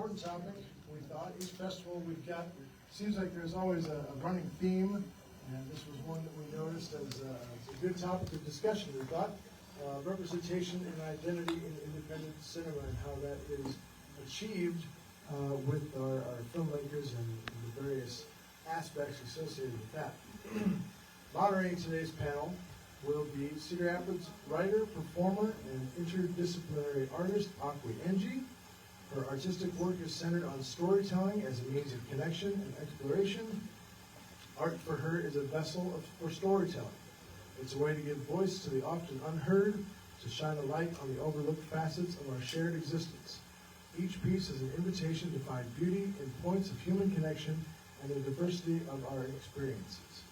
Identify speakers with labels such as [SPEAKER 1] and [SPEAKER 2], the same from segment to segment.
[SPEAKER 1] important topic. We thought each festival we've got, seems like there's always a running theme, and this was one that we noticed as a good topic of discussion. We thought representation and identity in independent cinema and how that is achieved with our filmmakers and the various aspects associated with that. Moderating today's panel will be Cedar Rapids writer, performer, and interdisciplinary artist Akwi Nji. Her artistic work is centered on storytelling as a means of connection and exploration. Art for her is a vessel for storytelling. It's a way to give voice to the often unheard, to shine a light on the overlooked facets of our shared existence. Each piece is an invitation to find beauty in points of human connection and the diversity of our experiences.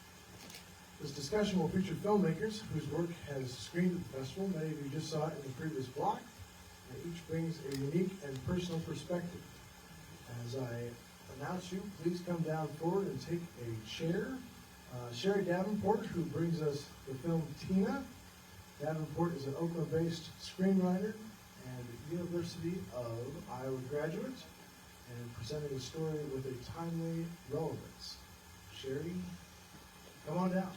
[SPEAKER 1] This discussion will feature filmmakers whose work has screened at the festival. Many of you just saw it in the previous block. And each brings a unique and personal perspective. As I announce you, please come down forward and take a chair. Sheri Davenport, who brings us the film Tina. Davenport is an Oakland-based screenwriter and University of Iowa graduate, and presenting the story with a timely relevance. Sheri, come on down.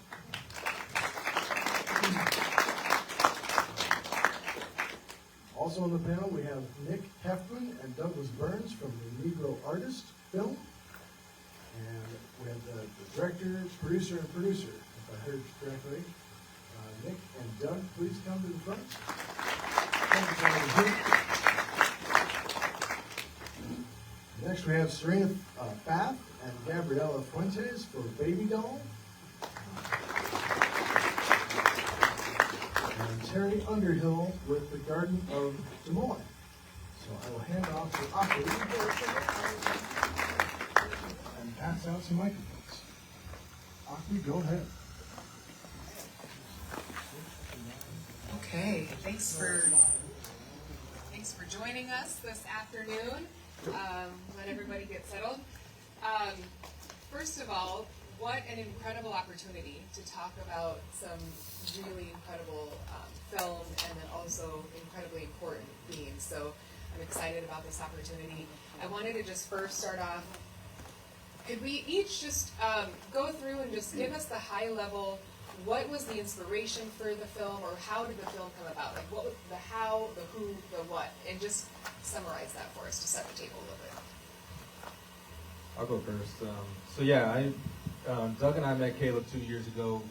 [SPEAKER 1] Also on the panel, we have Nick Heftman and Douglas Burns from the Negro Artist film. And we have the director, producer, and producer, if I heard correctly. Nick and Doug, please come to the front. Next, we have Serena Fath and Gabriela Fuentes for Baby Doll. And Teri Underhill with the Garden of Des Moines. So I will hand off to Akwi and pass out some microphones. Akwi, go ahead.
[SPEAKER 2] Okay, thanks for joining us this afternoon. Let everybody get settled. First of all, what an incredible opportunity to talk about some really incredible film and then also incredibly important themes. So I'm excited about this opportunity. I wanted to just first start off, could we each just go through and just give us the high level, what was the inspiration for the film, or how did the film come about? Like what was the how, the who, the what, and just summarize that for us to set the table a little bit.
[SPEAKER 3] I'll go first. Doug and I met Caleb 2 years ago.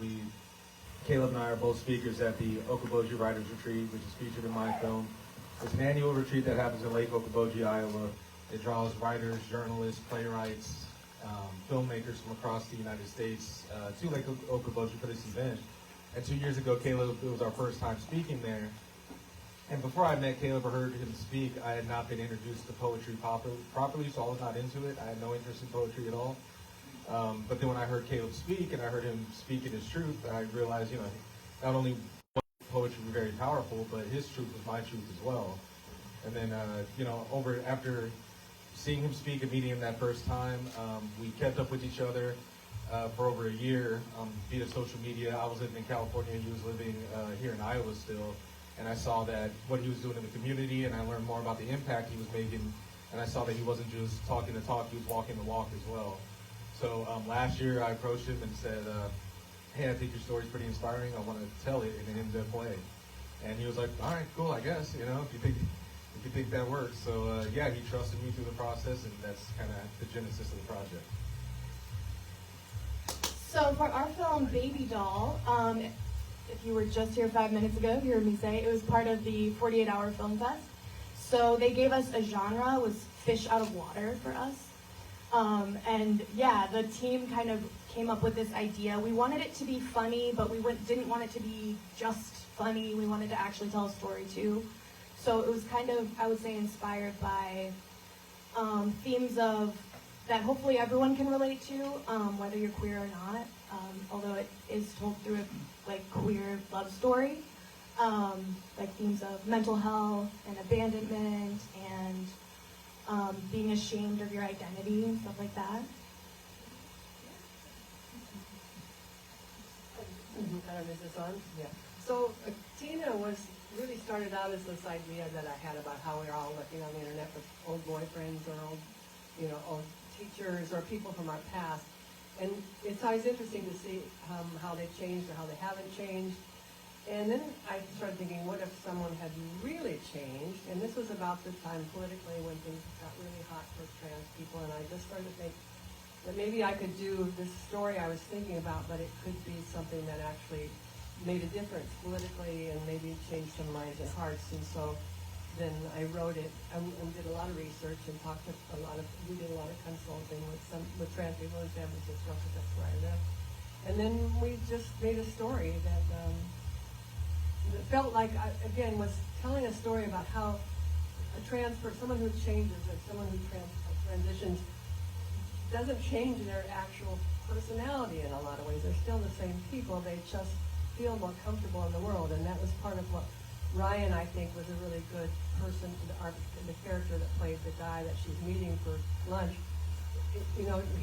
[SPEAKER 3] Caleb and I are both speakers at the Okoboji Writers Retreat, which is featured in my film. It's an annual retreat that happens in Lake Okoboji, Iowa. It draws writers, journalists, playwrights, filmmakers from across the United States to Lake Okoboji for this event. And 2 years ago, Caleb, it was our first time speaking there. And before I met Caleb or heard him speak, I had not been introduced to poetry properly, so I was not into it. I had no interest in poetry at all. But then when I heard Caleb speak and I heard him speak in his truth, I realized, not only was poetry very powerful, but his truth was my truth as well. And then, after seeing him speak and meeting him that first time, we kept up with each other for over a year via social media. I was living in California, he was living here in Iowa still. And I saw that what he was doing in the community, and I learned more about the impact he was making. And I saw that he wasn't just talking the talk, he was walking the walk as well. So last year I approached him and said, hey, I think your story's pretty inspiring. I want to tell it in an in-depth way. And he was like, all right, cool, I guess, if you think that works. So he trusted me through the process, and that's kind of the genesis of the project.
[SPEAKER 4] So for our film Baby Doll, if you were just here 5 minutes ago, you heard me say it was part of the 48-hour film fest. So they gave us a genre, was fish out of water for us. The team kind of came up with this idea. We wanted it to be funny, but we didn't want it to be just funny. We wanted to actually tell a story too. So it was kind of, I would say, inspired by themes of that hopefully everyone can relate to, whether you're queer or not. Although it is told through a queer love story, themes of mental health and abandonment and being ashamed of your identity and stuff like that.
[SPEAKER 5] Is this on?
[SPEAKER 2] Yeah.
[SPEAKER 5] So Tina was really started out as this idea that I had about how we're all looking on the internet with old boyfriends or old teachers or people from our past. And it's always interesting to see how they've changed or how they haven't changed. And then I started thinking, what if someone had really changed? And this was about the time politically when things got really hot for trans people, and I just started to think that maybe I could do this story I was thinking about, but it could be something that actually made a difference politically and maybe changed some minds and hearts. And so then I wrote it and did a lot of research and talked to we did a lot of consulting with trans people in San Francisco, because that's where I live. And then we just made a story that it felt like, again, was telling a story about how someone who changes or someone who transitions doesn't change their actual personality in a lot of ways. They're still the same people. They just feel more comfortable in the world. And that was part of what Ryan, I think, was a really good person, the character that played the guy that she's meeting for lunch.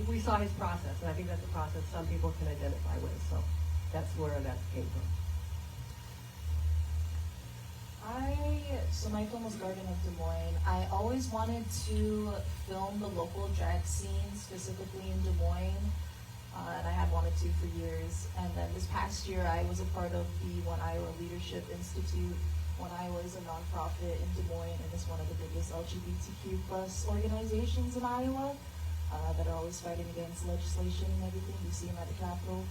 [SPEAKER 5] We saw his process, and I think that's a process some people can identify with. So that's where that came from.
[SPEAKER 6] So my film was Garden of Des Moines. I always wanted to film the local drag scene, specifically in Des Moines, and I had wanted to for years. And then this past year, I was a part of the One Iowa Leadership Institute. One Iowa is a nonprofit in Des Moines, and it's one of the biggest LGBTQ plus organizations in Iowa that are always fighting against legislation and everything. You see them at the Capitol.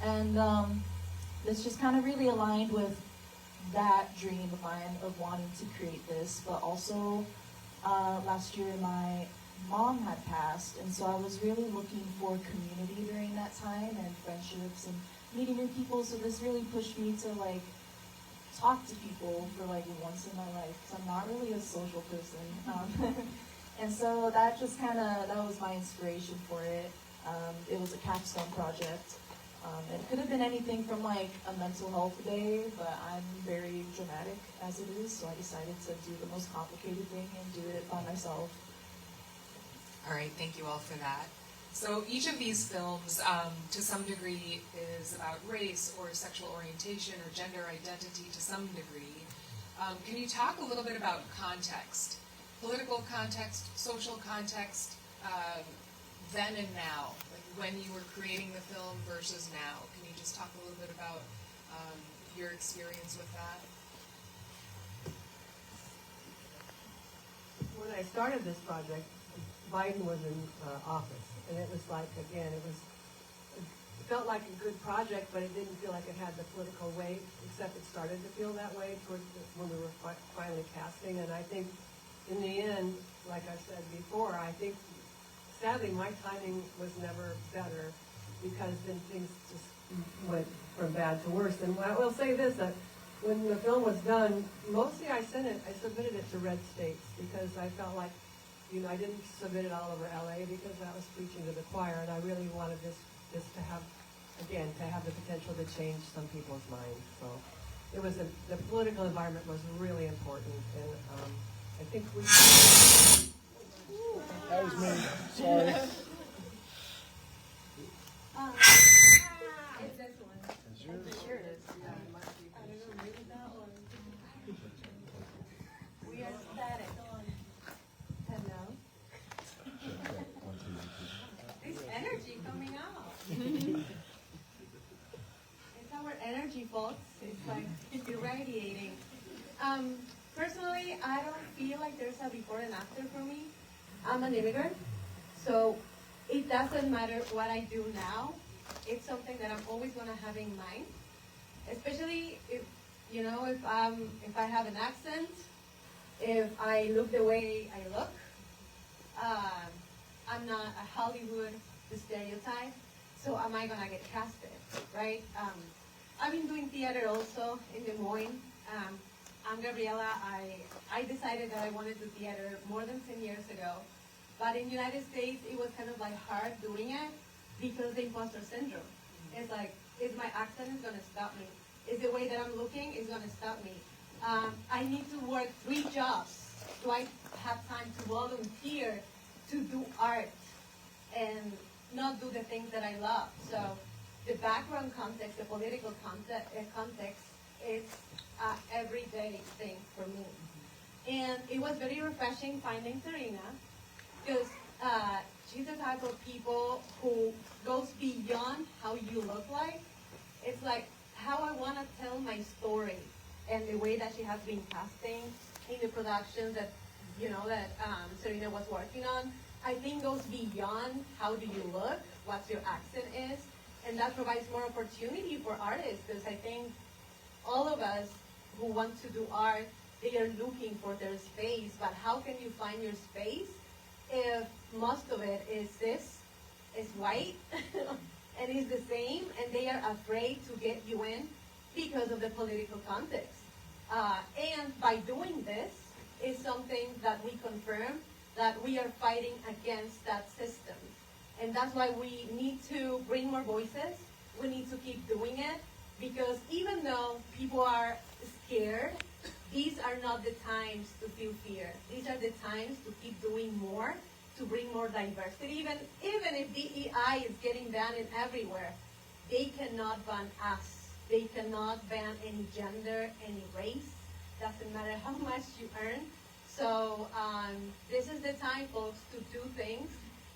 [SPEAKER 6] And this just kind of really aligned with that dream of mine of wanting to create this, but also last year my mom had passed, and so I was really looking for community during that time and friendships and meeting new people. So this really pushed me to talk to people for once in my life, because I'm not really a social person. And so that just that was my inspiration for it. It was a capstone project. It could have been anything from a mental health day, but I'm very dramatic as it is, so I decided to do the most complicated thing and do it by myself.
[SPEAKER 2] All right, thank you all for that. So each of these films, to some degree, is about race or sexual orientation or gender identity to some degree. Can you talk a little bit about context? Political context, social context, then and now, when you were creating the film versus now. Can you just talk a little bit about your experience with that?
[SPEAKER 5] When I started this project, Biden was in office, and it was it felt like a good project, but it didn't feel like it had the political weight, except it started to feel that way when we were finally casting. And I think in the end, like I said before, I think sadly my timing was never better, because then things just went from bad to worse. And I will say this, that when the film was done, mostly I submitted it to red states, because I felt like, I didn't submit it all over LA because I was preaching to the choir, and I really wanted this to have the potential to change some people's minds. So it was the political environment was really important, and I think we.
[SPEAKER 1] That was me, sorry.
[SPEAKER 5] It's this one.
[SPEAKER 1] That's yours.
[SPEAKER 5] Here it is. I don't know, maybe that one. We are static. Hello. This energy coming out. It's our energy, folks. It's irradiating. Personally, I don't feel like there's a before and after for me. I'm an immigrant, so it doesn't matter what I do now. It's something that I'm always going to have in mind, especially if I have an accent, if I look the way I look. I'm not a Hollywood stereotype, so am I going to get casted, right? I've been doing theater also in Des Moines. I'm Gabriela. I decided that I wanted to do theater more than 10 years ago. But in the United States, it was kind of hard doing it because the imposter syndrome. It's is my accent is going to stop me? Is the way that I'm looking is going to stop me? I need to work 3 jobs. Do I have time to volunteer to do art and not do the things that I love? So the background context, the political context, it's
[SPEAKER 4] a everyday thing for me. And it was very refreshing finding Serena, because she's the type of people who goes beyond how you look like. It's like how I want to tell my story, and the way that she has been casting in the productions that Serena was working on, I think goes beyond how do you look, what your accent is, and that provides more opportunity for artists, because I think all of us who want to do art, they are looking for their space, but how can you find your space if most of it is white, and is the same, and they are afraid to get you in because of the political context. And by doing this is something that we confirm that we are fighting against that system. And that's why we need to bring more voices. We need to keep doing it, because even though people are scared, these are not the times to feel fear. These are the times to keep doing more, to bring more diversity. Even if DEI is getting banned in everywhere, they cannot ban us. They cannot ban any gender, any race. Doesn't matter how much you earn. So this is the time, folks, to do things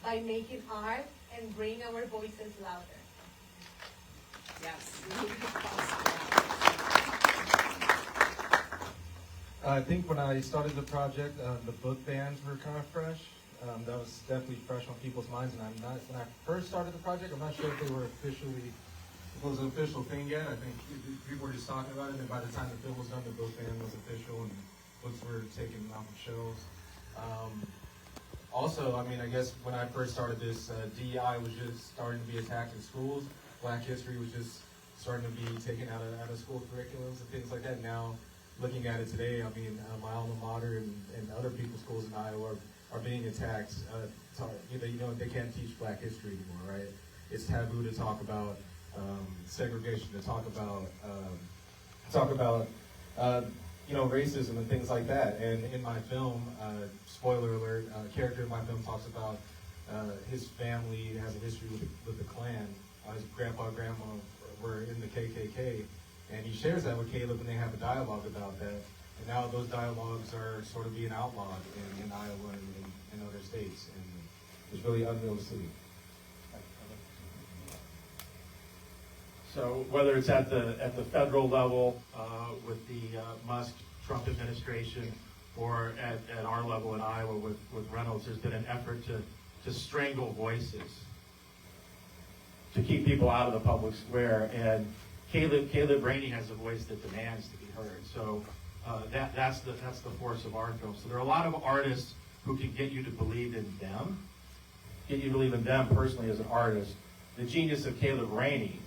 [SPEAKER 4] by making art and bring our voices louder.
[SPEAKER 2] Yes.
[SPEAKER 3] I think when I started the project, the book bans were kind of fresh. That was definitely fresh on people's minds, and when I first started the project, I'm not sure if they were it was an official thing yet. I think people were just talking about it, and by the time the film was done, the book ban was official, and books were taken off of shelves. Also, I mean, I guess when I first started this, DEI was just starting to be attacked in schools. Black history was just starting to be taken out of school curriculums and things like that. Now, looking at it today, I mean, my alma mater and other people's schools in Iowa are being attacked. They can't teach Black history anymore, right? It's taboo to talk about segregation, to talk about racism and things like that. And in my film, spoiler alert, a character in my film talks about his family has a history with the Klan. His grandpa and grandma were in the KKK, and he shares that with Caleb, and they have a dialogue about that. And now those dialogues are sort of being outlawed in Iowa and in other states, and it's really unreal to see.
[SPEAKER 7] So whether it's at the federal level with the Musk-Trump administration, or at our level in Iowa with Reynolds, there's been an effort to strangle voices, to keep people out of the public square. And Caleb Rainey has a voice that demands to be heard. So that's the force of our film. So there are a lot of artists who can get you to believe in them, get you to believe in them personally as an artist. The genius of Caleb Rainey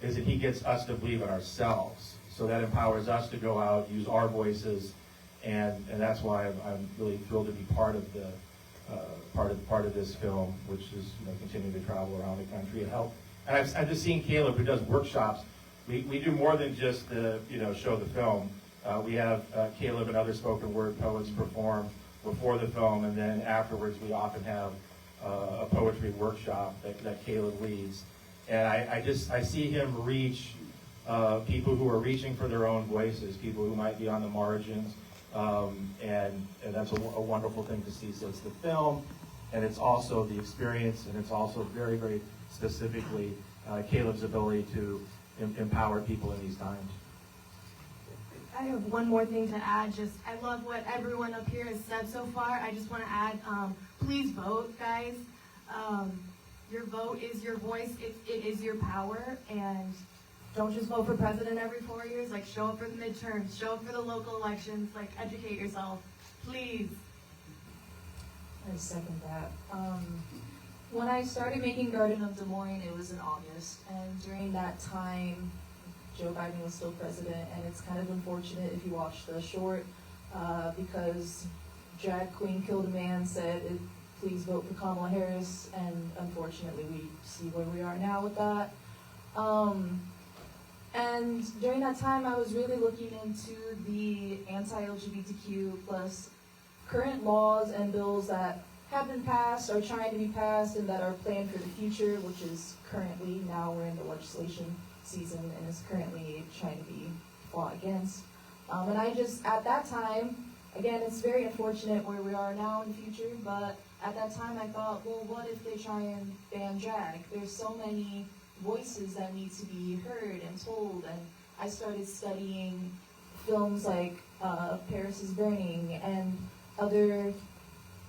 [SPEAKER 7] is that he gets us to believe in ourselves. So that empowers us to go out, use our voices, and that's why I'm really thrilled to be part of the part of this film, which is continuing to travel around the country and help. And I've just seen Caleb, who does workshops. We do more than just show the film. We have Caleb and other spoken word poets perform before the film, and then afterwards we often have a poetry workshop that Caleb leads. And I see him reach people who are reaching for their own voices, people who might be on the margins, and that's a wonderful thing to see. So it's the film, and it's also the experience, and it's also very, very specifically Caleb's ability to empower people in these times.
[SPEAKER 4] I have one more thing to add. I love what everyone up here has said so far. I just want to add, please vote, guys. Your vote is your voice. It is your power. And don't just vote for president every 4 years. Like, show up for the midterms. Show up for the local elections. Like, educate yourself. Please.
[SPEAKER 6] I second that. When I started making Garden of Des Moines, it was in August. And during that time, Joe Biden was still president. And it's kind of unfortunate if you watch the short, because Drag Queen Killed a Man said, please vote for Kamala Harris. And unfortunately, we see where we are now with that. And during that time, I was really looking into the anti-LGBTQ plus current laws and bills that have been passed, are trying to be passed, and that are planned for the future, which is currently, now we're in the legislation season, and is currently trying to be fought against. And I just, at that time, again, it's very unfortunate where we are now in the future, but at that time I thought, well, what if they try and ban drag? There's so many voices that need to be heard and told, and I started studying films like Paris is Burning and other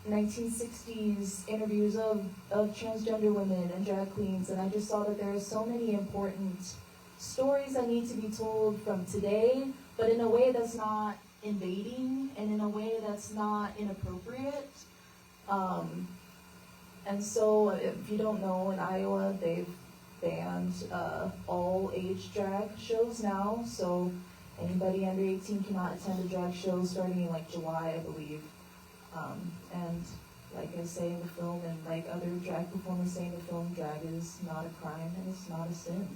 [SPEAKER 6] 1960s interviews of transgender women and drag queens, and I just saw that there are so many important stories that need to be told from today, but in a way that's not invading and in a way that's not inappropriate. And so if you don't know, in Iowa they've banned all age drag shows now, so anybody under 18 cannot attend a drag show starting in like July, I believe. And like I say in the film, and like other drag performers say in the film, drag is not a crime and it's not a sin.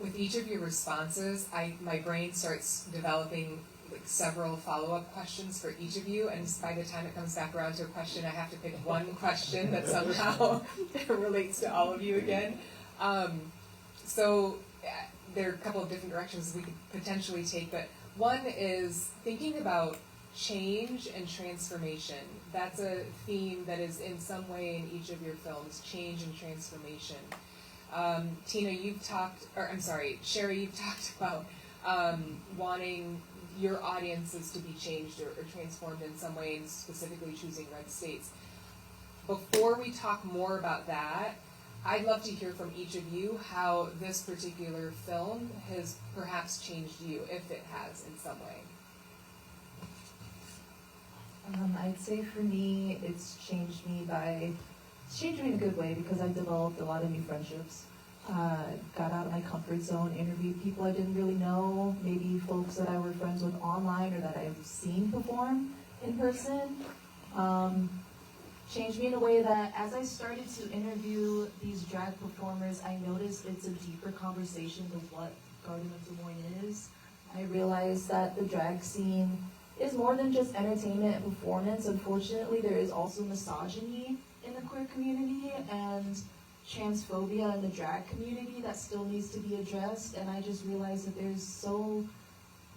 [SPEAKER 2] With each of your responses, my brain starts developing like several follow-up questions for each of you, and by the time it comes back around to a question, I have to pick one question that somehow relates to all of you again. So there are a couple of different directions we could potentially take, but one is thinking about change and transformation. That's a theme that is in some way in each of your films, change and transformation. Tina, Sheri, you've talked about wanting your audiences to be changed or transformed in some way, and specifically choosing red states. Before we talk more about that, I'd love to hear from each of you how this particular film has perhaps changed you, if it has in some way.
[SPEAKER 6] I'd say for me, it's changed me in a good way because I've developed a lot of new friendships. Got out of my comfort zone, interviewed people I didn't really know, maybe folks that I were friends with online or that I've seen perform in person. Changed me in a way that as I started to interview these drag performers, I noticed it's a deeper conversation than what Garden of Des Moines is. I realized that the drag scene is more than just entertainment and performance. Unfortunately, there is also misogyny in the queer community and transphobia in the drag community that still needs to be addressed. And I just realized that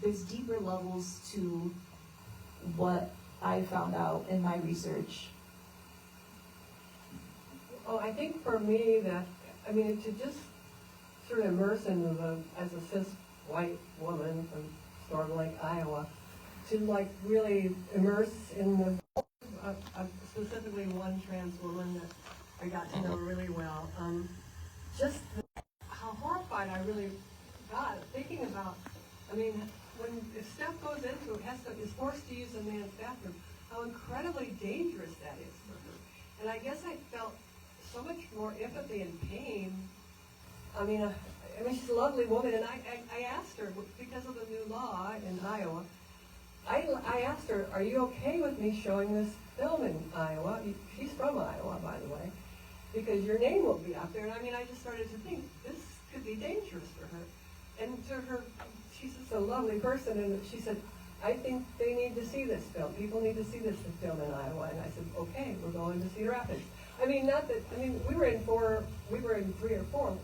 [SPEAKER 6] there's deeper levels to what I found out in my research.
[SPEAKER 5] Oh, I think for me to just sort of immerse as a cis white woman from Storm Lake, Iowa, to like really immerse in specifically one trans woman that I got to know really well. Just how horrified I really got thinking about, if Steph goes into it, is forced to use a man's bathroom, how incredibly dangerous that is for her. And I guess I felt so much more empathy and pain. She's a lovely woman, and I asked her, because of the new law in Iowa, I asked her, are you okay with me showing this film in Iowa? She's from Iowa, by the way, because your name will be out there. And I just started to think, this could be dangerous for her. And to her, she's just a lovely person, and she said, I think they need to see this film. People need to see this film in Iowa. And I said, okay, we're going to Cedar Rapids. We were in 3 or 4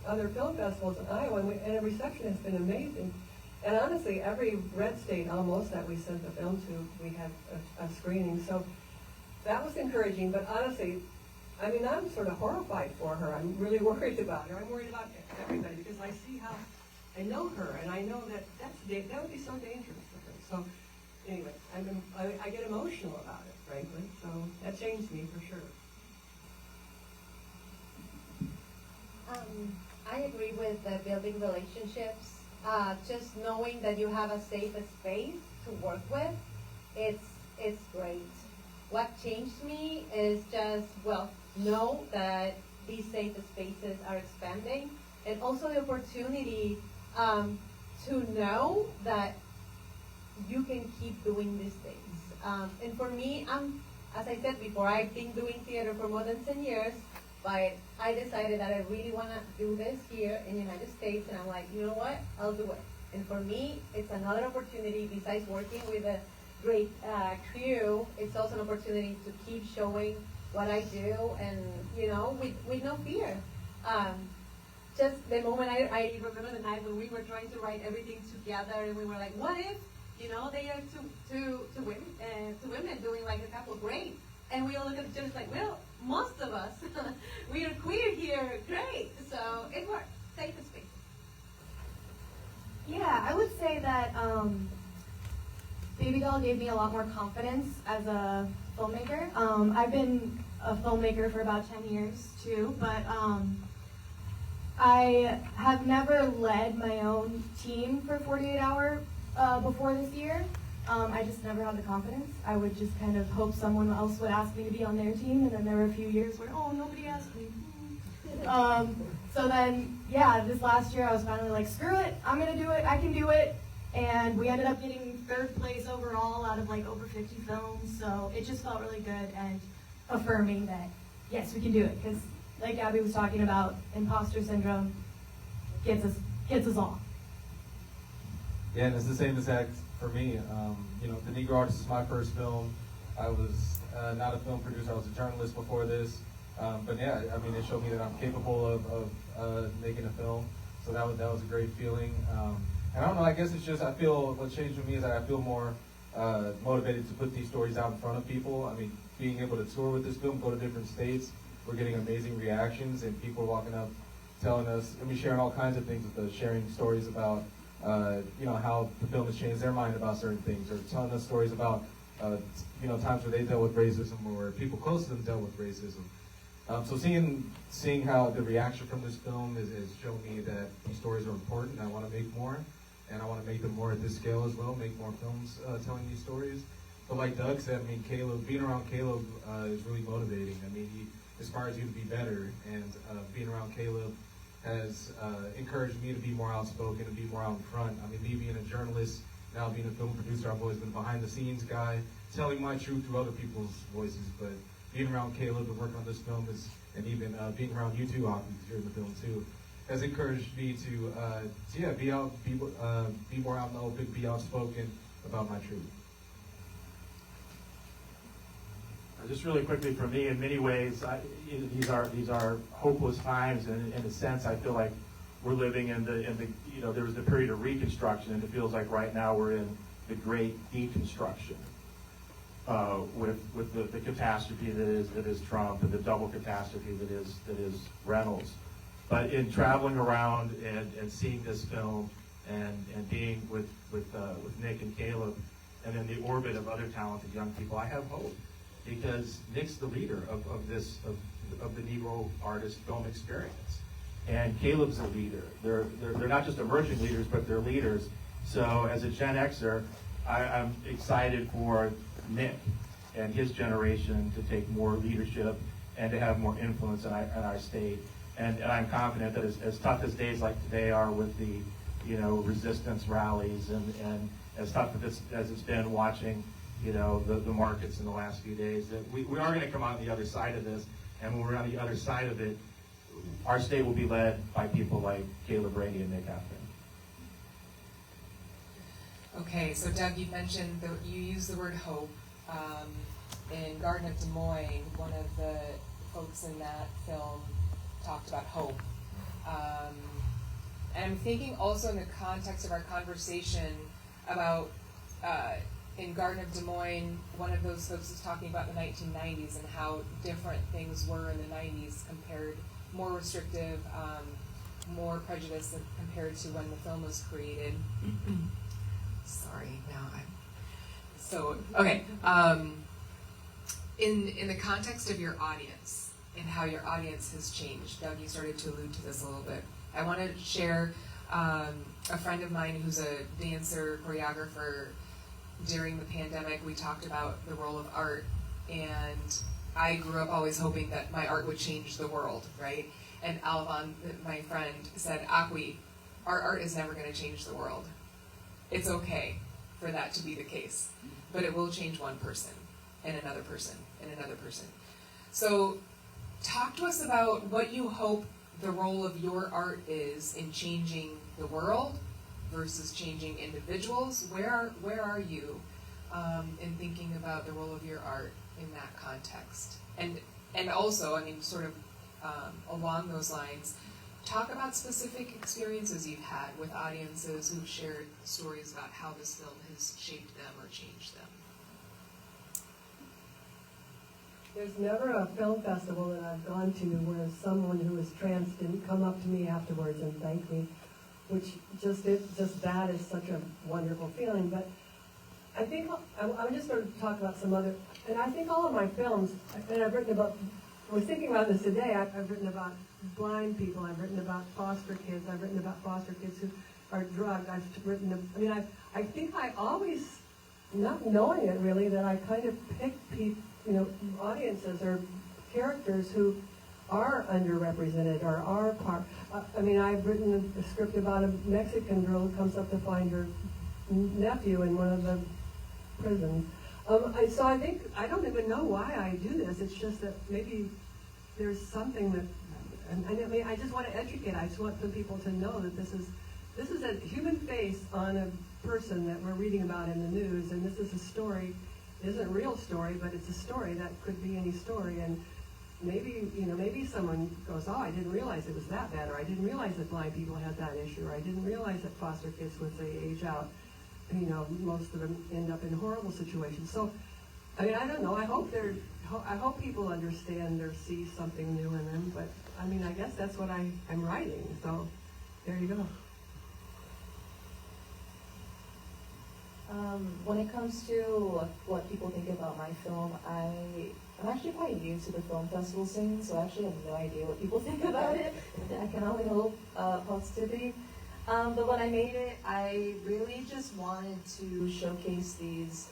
[SPEAKER 5] other film festivals in Iowa, and the reception has been amazing. And honestly, every red state almost that we sent the film to, we had a screening. So that was encouraging, but honestly, I'm sort of horrified for her. I'm really worried about her. I'm worried about everybody because I see how, I know her, and I know that that would be so dangerous for her. So anyway, I get emotional about it, frankly. So that changed me for sure.
[SPEAKER 8] I agree with the building relationships. Just knowing that you have a safe space to work with, it's great. What changed me is just, know that these safe spaces are expanding, and also the opportunity to know that you can keep doing these things. And for me, as I said before, I've been doing theater for more than 10 years, but I decided that I really want to do this here in the United States, and I'm like, you know what, I'll do it. And for me, it's another opportunity, besides working with a great crew, it's also an opportunity to keep showing what I do, and, with no fear. just the moment I remember the night when we were trying to write everything together, and we were like, what if, they are two women doing like a couple, great. And we all look at each other like, well, most of us, we are queer here, great. So it worked, safe space.
[SPEAKER 4] Yeah, I would say that Baby Doll gave me a lot more confidence as a filmmaker. I've been a filmmaker for about 10 years too, but I have never led my own team for 48 Hour before this year. I just never had the confidence. I would just kind of hope someone else would ask me to be on their team, and then there were a few years where, oh, nobody asked me. So then, yeah, this last year I was finally like, screw it, I'm gonna do it, I can do it. And we ended up getting 3rd place overall out of like over 50 films, so it just felt really good and affirming that, yes, we can do it. Because like Gabby was talking about, imposter syndrome gets us all.
[SPEAKER 3] Yeah, and it's the same exact for me. The Negro Artist is my first film. I was not a film producer, I was a journalist before this. But yeah, I mean, it showed me that I'm capable of making a film. So that was a great feeling. And I don't know, I guess it's just, I feel, what changed for me is that I feel more motivated to put these stories out in front of people. I mean, being able to tour with this film, go to different states, we're getting amazing reactions, and people walking up telling us, sharing all kinds of things with us, sharing stories about, how the film has changed their mind about certain things, or telling us stories about, times where they dealt with racism, or people close to them dealt with racism. So seeing how the reaction from this film has shown me that these stories are important. I want to make more, and I want to make them more at this scale as well, make more films telling these stories. But like Doug said, Caleb, being around Caleb is really motivating. He inspires you to be better, and being around Caleb has encouraged me to be more outspoken and be more out in front. Me being a journalist, now being a film producer, I've always been a behind the scenes guy, telling my truth through other people's voices, but being around Caleb and working on this film and even being around you two, Akwi, because you're in the film too, has encouraged me to be more out in the open, be outspoken about my truth.
[SPEAKER 7] Just really quickly for me, in many ways, these are hopeless times, and in a sense, I feel like we're living in the there was the period of Reconstruction, and it feels like right now we're in the great deconstruction. With the catastrophe that is Trump, and the double catastrophe that is Reynolds. But in traveling around and seeing this film and being with Nick and Caleb, and in the orbit of other talented young people, I have hope, because Nick's the leader of the Negro Artist film experience, and Caleb's a leader. They're not just emerging leaders, but they're leaders. So as a Gen Xer, I'm excited for Nick and his generation to take more leadership and to have more influence in our state. And I'm confident that as tough as days like today are with the resistance rallies, and as tough as it's been watching the markets in the last few days, that we are going to come out on the other side of this. And when we're on the other side of it, our state will be led by people like Caleb Brady and Nick Heftman.
[SPEAKER 2] Okay, so Doug, you mentioned that you used the word hope. In Garden of Des Moines, one of the folks in that film talked about hope. And I'm thinking also in the context of our conversation about, in Garden of Des Moines, one of those folks was talking about the 1990s and how different things were in the 90s compared, more restrictive, more prejudice compared to when the film was created. Sorry, now okay. In the context of your audience and how your audience has changed, Doug, you started to allude to this a little bit. I want to share a friend of mine who's a dancer, choreographer. During the pandemic, we talked about the role of art, and I grew up always hoping that my art would change the world, right? And Alvan, my friend, said, Akwi, our art is never going to change the world. It's okay for that to be the case, but it will change one person, and another person, and another person. So talk to us about what you hope the role of your art is in changing the world versus changing individuals. Where are you in thinking about the role of your art in that context? And also, sort of along those lines, talk about specific experiences you've had with audiences who've shared stories about how this film has shaped them or changed them.
[SPEAKER 5] There's never a film festival that I've gone to where someone who is trans didn't come up to me afterwards and thank me, which just that is such a wonderful feeling. But I think I'm just going to talk about some other, and I think all of my films, and I've written about, I was thinking about this today, I've written about blind people, I've written about foster kids, I've written about foster kids who are drugged, I've written, I think I always, not knowing it really, that I kind of pick people, audiences or characters who are underrepresented or are part. I've written a script about a Mexican girl who comes up to find her nephew in one of the prisons. So I think, I don't even know why I do this. It's just that maybe there's something that, I just want to educate. I just want the people to know that this is a human face on a person that we're reading about in the news, and this is a story. It isn't a real story, but it's a story that could be any story. And maybe someone goes, oh, I didn't realize it was that bad, or I didn't realize that blind people had that issue, or I didn't realize that foster kids, once they age out, most of them end up in horrible situations. So, I don't know. I hope people understand or see something new in them. But I guess that's what I'm writing. So, there you go.
[SPEAKER 6] When it comes to what people think about my film, I'm actually quite new to the film festival scene, so I actually have no idea what people think about it. I can only hope positivity. But when I made it, I really just wanted to showcase these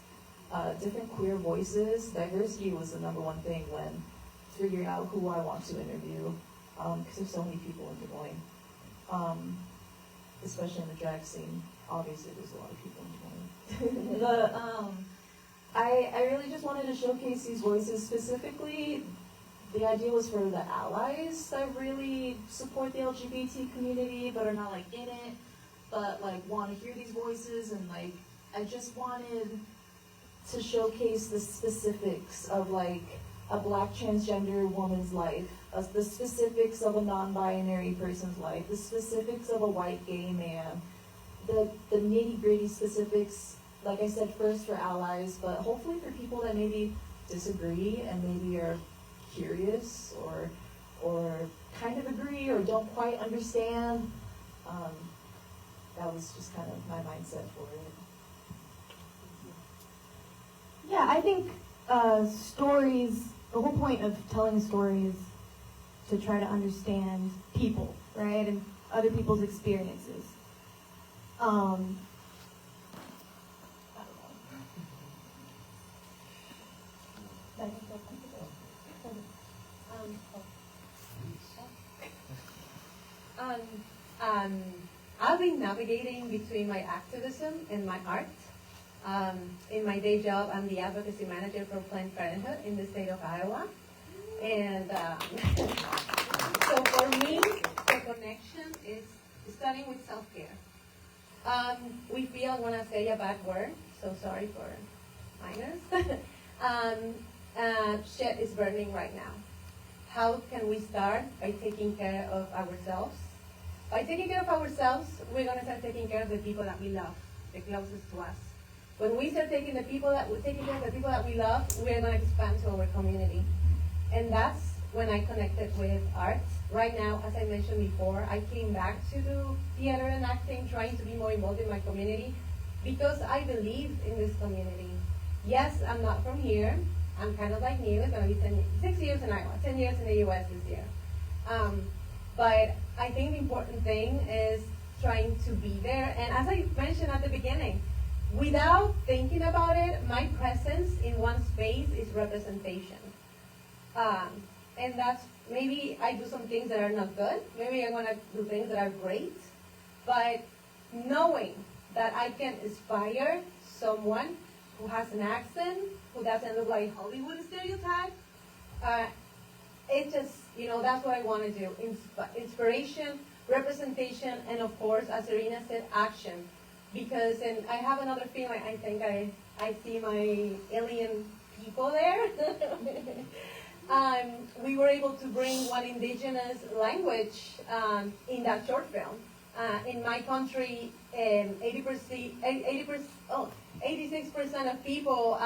[SPEAKER 6] different queer voices. Diversity was the number one thing when figuring out who I want to interview, because there's so many people in Des Moines, especially in the drag scene. Obviously, there's a lot of people in Des Moines. But I really just wanted to showcase these voices. Specifically, the idea was for the allies that really support the LGBT community, but are not in it, but want to hear these voices. And I just wanted to showcase the specifics of a Black transgender woman's life, the specifics of a non-binary person's life, the specifics of a white gay man, the nitty-gritty specifics, like I said, first for allies, but hopefully for people that maybe disagree and maybe are curious or kind of agree or don't quite understand. That was just kind of my mindset for it.
[SPEAKER 4] Yeah, I think stories, the whole point of telling a story is to try to understand people, right, and other people's experiences.
[SPEAKER 8] I've been navigating between my activism and my art. In my day job, I'm the advocacy manager for Planned Parenthood in the state of Iowa. And so for me, the connection is starting with self-care. We feel, I want to say a bad word, so sorry for minors. Shit is burning right now. How can we start? By taking care of ourselves. By taking care of ourselves, we're going to start taking care of the people that we love, the closest to us. When we start taking care of the people that we love, we're going to expand to our community. And that's when I connected with art. Right now, as I mentioned before, I came back to do theater and acting, trying to be more involved in my community, because I believe in this community. Yes, I'm not from here. I'm kind of new. It's going to be 6 years in Iowa, 10 years in the U.S. this year. But I think the important thing is trying to be there. And as I mentioned at the beginning, without thinking about it, my presence in one space is representation. And that's, maybe I do some things that are not good. Maybe I'm going to do things that are great. But knowing that I can inspire someone who has an accent, who doesn't look like Hollywood stereotype, it just, that's what I want to do. Inspiration, representation, and of course, as Serena said, action. Because, and I have another feeling, I think I see my alien people there. we were able to bring one indigenous language in that short film. In my country, 86% of people,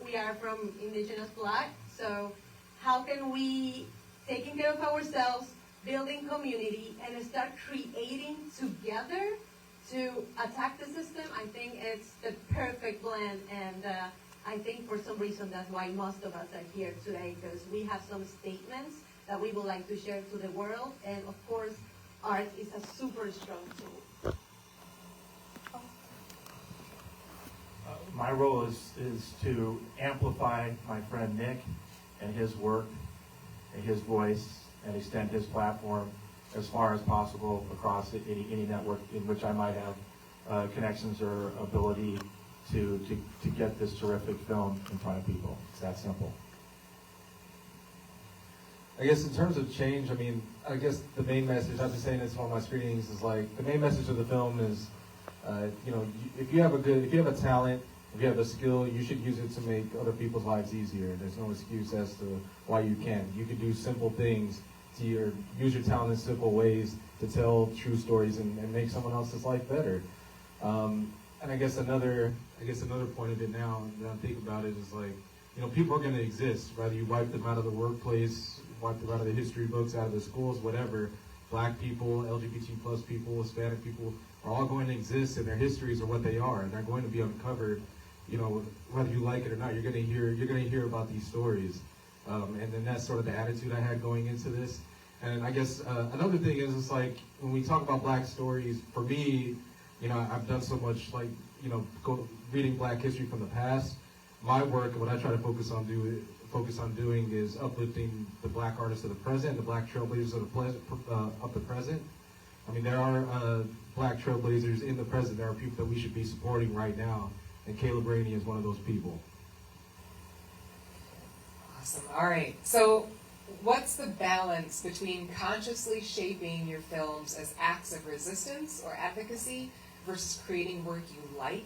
[SPEAKER 8] we are from indigenous blood. So how can we, taking care of ourselves, building community, and start creating together to attack the system? I think it's the perfect blend, and I think for some reason that's why most of us are here today, because we have some statements that we would like to share to the world, and of course, art is a super strong tool.
[SPEAKER 7] My role is to amplify my friend Nick and his work and his voice and extend his platform as far as possible across any network in which I might have connections or ability to get this terrific film in front of people. It's that simple.
[SPEAKER 3] I guess in terms of change, I mean, I guess the main message, I've been saying this on my screenings, is like, the main message of the film is, you know, if you have a talent, if you have a skill, you should use it to make other people's lives easier. There's no excuse as to why you can't. You can do simple things to use your talent in simple ways to tell true stories and make someone else's life better. And I guess another point of it now that I'm thinking about it is like, you know, people are going to exist, whether you wipe them out of the workplace, wipe them out of the history books, out of the schools, whatever. Black people, LGBT plus people, Hispanic people are all going to exist, and their histories are what they are, and they're going to be uncovered. You know, whether you like it or not, you're going to hear about these stories, and then that's sort of the attitude I had going into this. And I guess another thing is, it's like when we talk about Black stories, for me, you know, I've done so much, like, you know, reading Black history from the past. My work and what I try to focus on doing is uplifting the Black artists of the present, the Black trailblazers of the present. I mean, there are Black trailblazers in the present. There are people that we should be supporting right now, and Caleb Rainey is one of those people.
[SPEAKER 2] Awesome. All right. So what's the balance between consciously shaping your films as acts of resistance or advocacy versus creating work you like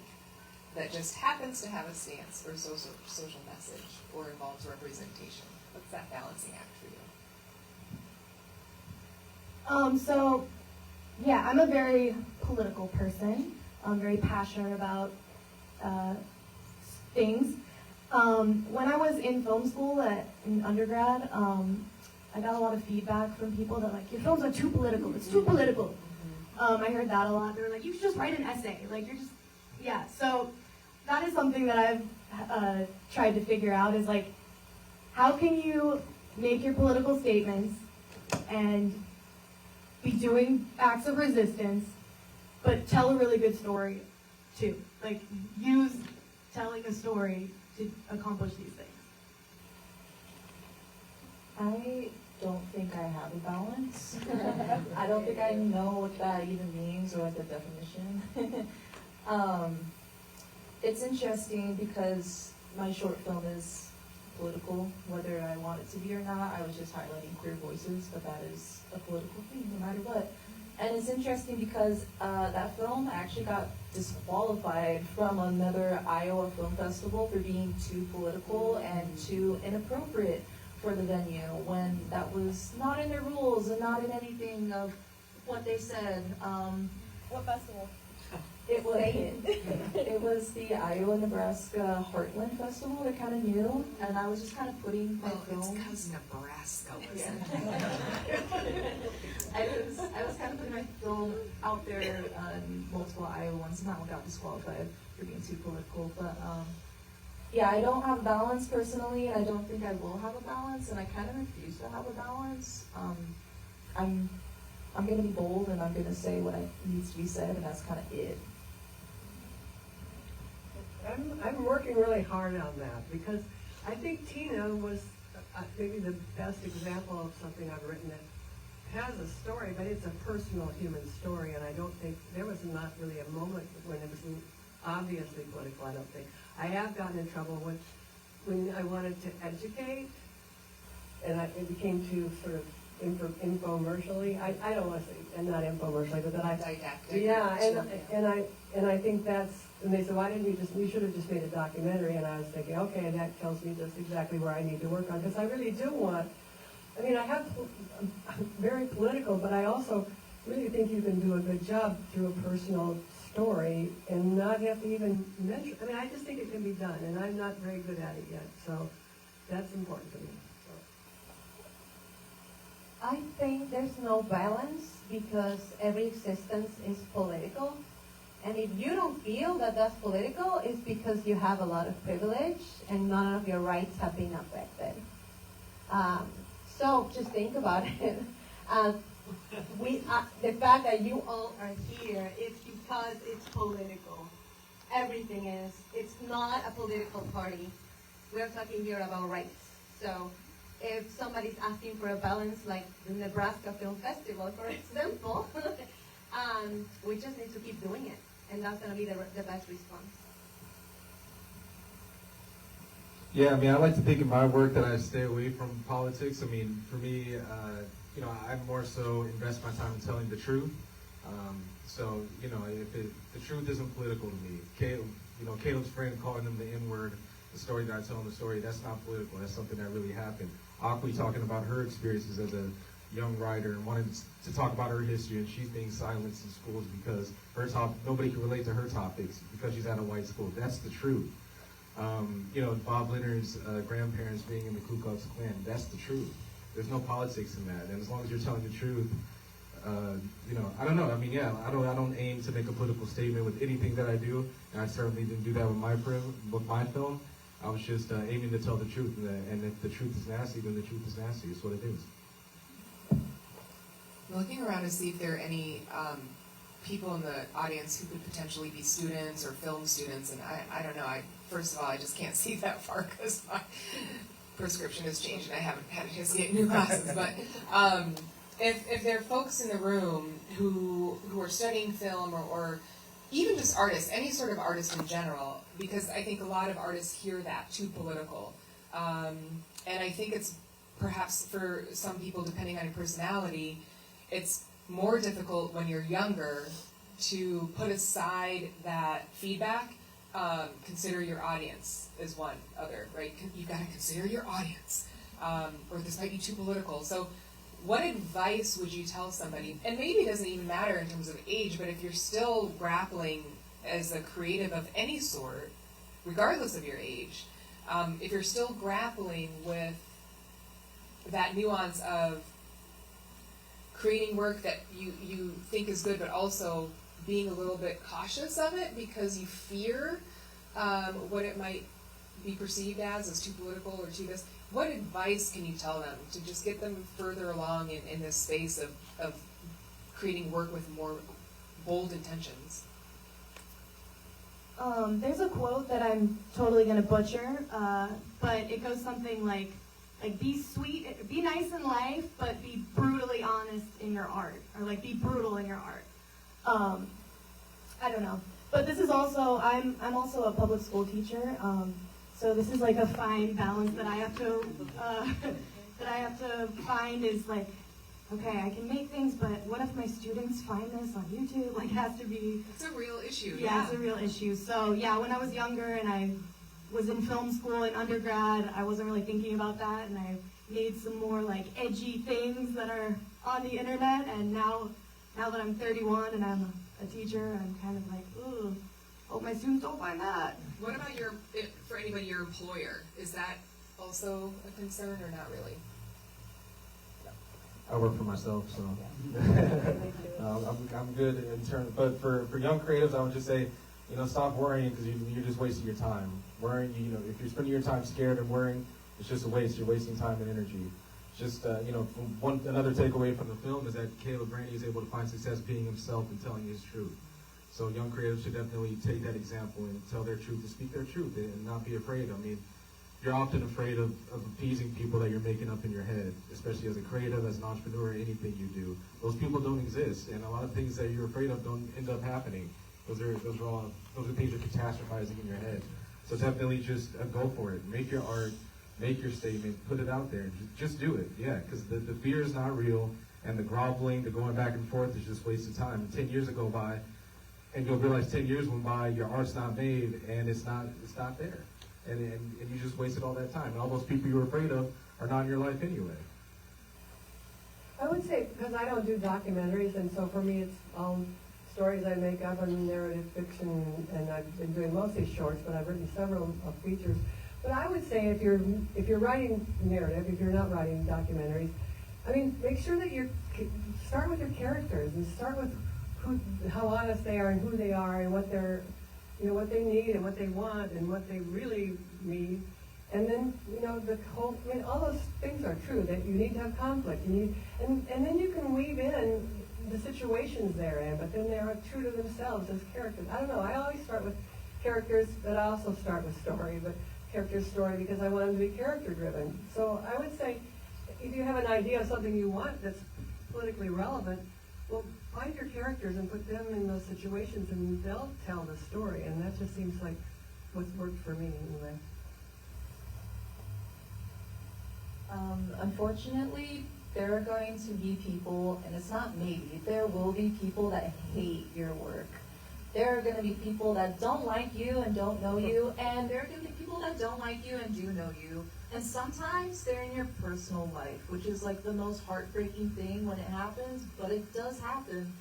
[SPEAKER 2] that just happens to have a stance or social message or involves representation? What's that balancing act for you?
[SPEAKER 4] So, yeah, I'm a very political person. I'm very passionate about things. When I was in film school in undergrad, I got a lot of feedback from people that like, your films are too political. It's too political. I heard that a lot. They were like, you should just write an essay. Like, you're just, yeah. So that is something that I've tried to figure out is like, how can you make your political statements and be doing acts of resistance, but tell a really good story too? Like, use telling a story to accomplish these things.
[SPEAKER 6] I don't think I have a balance. I don't think I know what that even means or what the definition. It's interesting because my short film is political, whether I want it to be or not. I was just highlighting queer voices, but that is a political thing no matter what. And it's interesting because that film actually got disqualified from another Iowa Film Festival for being too political and too inappropriate for the venue, when that was not in their rules and not in anything of what they said.
[SPEAKER 4] What festival?
[SPEAKER 6] It was the Iowa-Nebraska Heartland Festival. They're kind of new, and I was just kind of putting my film.
[SPEAKER 2] It's because Nebraska was
[SPEAKER 6] Yeah.
[SPEAKER 2] in
[SPEAKER 6] I was kind of putting my film out there in multiple Iowa ones, and that one got disqualified for being too political. But yeah, I don't have a balance personally, and I don't think I will have a balance, and I kind of refuse to have a balance. I'm going to be bold, and I'm going to say what needs to be said, and that's kind of it.
[SPEAKER 5] I'm working really hard on that because I think Tina was maybe the best example of something I've written that has a story, but it's a personal human story, and I don't think there was not really a moment when it was obviously political. I don't think. I have gotten in trouble when I wanted to educate, and it became too sort of infomercially. I don't want to say, and not infomercially, but that I
[SPEAKER 2] didactic.
[SPEAKER 5] yeah, and I think that's And they said, why didn't you should have just made a documentary. And I was thinking, okay, that tells me just exactly where I need to work on, because I really do want, I mean, I'm very political, but I also really think you can do a good job through a personal story and not have to even mention, I mean, I just think it can be done, and I'm not very good at it yet, so that's important to me. So.
[SPEAKER 8] I think there's no balance because every existence is political. And if you don't feel that that's political, it's because you have a lot of privilege and none of your rights have been affected. So just think about it. The fact that you all are here is because it's political. Everything is. It's not a political party. We're talking here about rights. So if somebody's asking for a balance, like the Nebraska Film Festival, for example, we just need to keep doing it. And that's going to be the best response.
[SPEAKER 3] Yeah, I mean, I like to think in my work that I stay away from politics. I mean, for me, you know, I more so invest my time in telling the truth. So, you know, if the truth isn't political to me, Caleb's friend calling him the N-word, the story that I tell him the story, that's not political. That's something that really happened. Akwi talking about her experiences as a young writer and wanted to talk about her history, and she's being silenced in schools because nobody can relate to her topics because she's at a white school. That's the truth. You know, Bob Leonard's grandparents being in the Ku Klux Klan, that's the truth. There's no politics in that, and as long as you're telling the truth, you know, I don't know. I mean, yeah, I don't aim to make a political statement with anything that I do, and I certainly didn't do that with my film. I was just aiming to tell the truth, and if the truth is nasty, then the truth is nasty. It's what it is.
[SPEAKER 2] I'm looking around to see if there are any people in the audience who could potentially be students or film students, and I don't know. First of all, I just can't see that far because my prescription has changed and I haven't had a chance to get new glasses. But if there are folks in the room who are studying film or even just artists, any sort of artist in general, because I think a lot of artists hear that too political, and I think it's perhaps for some people, depending on your personality, it's more difficult when you're younger to put aside that feedback. Consider your audience is one other, right? You've got to consider your audience, or this might be too political. So what advice would you tell somebody, and maybe it doesn't even matter in terms of age, but if you're still grappling as a creative of any sort, regardless of your age, if you're still grappling with that nuance of creating work that you think is good, but also being a little bit cautious of it because you fear what it might be perceived as too political or too this. What advice can you tell them to just get them further along in this space of creating work with more bold intentions?
[SPEAKER 4] There's a quote that I'm totally going to butcher, but it goes something like be sweet, be nice in life, but be brutally honest in your art, or like be brutal in your art. I don't know, but this is also I'm also a public school teacher, so this is like a fine balance that I have to find is like, okay, I can make things, but what if my students find this on YouTube? Like, it has to be.
[SPEAKER 2] It's a real issue.
[SPEAKER 4] Yeah, it's a real issue. So yeah, when I was younger and I was in film school in undergrad, I wasn't really thinking about that, and I made some more like edgy things that are on the internet. And now that I'm 31 and I'm a teacher, I'm kind of like, ooh, hope my students don't find that.
[SPEAKER 2] What about for anybody, your employer? Is that also a concern or not really?
[SPEAKER 3] I work for myself, so I'm good in terms. But for young creatives, I would just say, you know, stop worrying because you're just wasting your time. Worrying, you know, if you're spending your time scared and worrying, it's just a waste. You're wasting time and energy. Just you know, another takeaway from the film is that Caleb Brandy is able to find success being himself and telling his truth. So young creatives should definitely take that example and tell their truth, to speak their truth, and not be afraid. I mean, you're often afraid of appeasing people that you're making up in your head, especially as a creative, as an entrepreneur, anything you do. Those people don't exist, and a lot of things that you're afraid of don't end up happening. Those are things you're catastrophizing in your head. So definitely just go for it. Make your art, make your statement, put it out there. Just do it, yeah, because the fear is not real, and the groveling, the going back and forth is just wasted time. 10 years go by, and you'll realize 10 years went by, your art's not made, and it's not there. And you just wasted all that time. And all those people you were afraid of are not in your life anyway.
[SPEAKER 5] I would say, because I don't do documentaries, and so for me it's stories I make up and narrative fiction, and I've been doing mostly shorts, but I've written several features. But I would say if you're writing narrative, if you're not writing documentaries, I mean, make sure that you start with your characters and start with how honest they are and who they are and what they're, what they need and what they want and what they really need. And then, all those things are true, that you need to have conflict. And then you can weave in the situations they're in, but then they are true to themselves as characters. I don't know, I always start with characters, but I also start with story, but character story because I want them to be character driven. So I would say, if you have an idea of something you want that's politically relevant, well, find your characters and put them in those situations and they'll tell the story. And that just seems like what's worked for me anyway.
[SPEAKER 6] Unfortunately, there are going to be people, and it's not maybe, there will be people that hate your work. There are going to be people that don't like you and don't know you, and there are going to be people that don't like you and do know you. And sometimes they're in your personal life, which is like the most heartbreaking thing when it happens, but it does happen.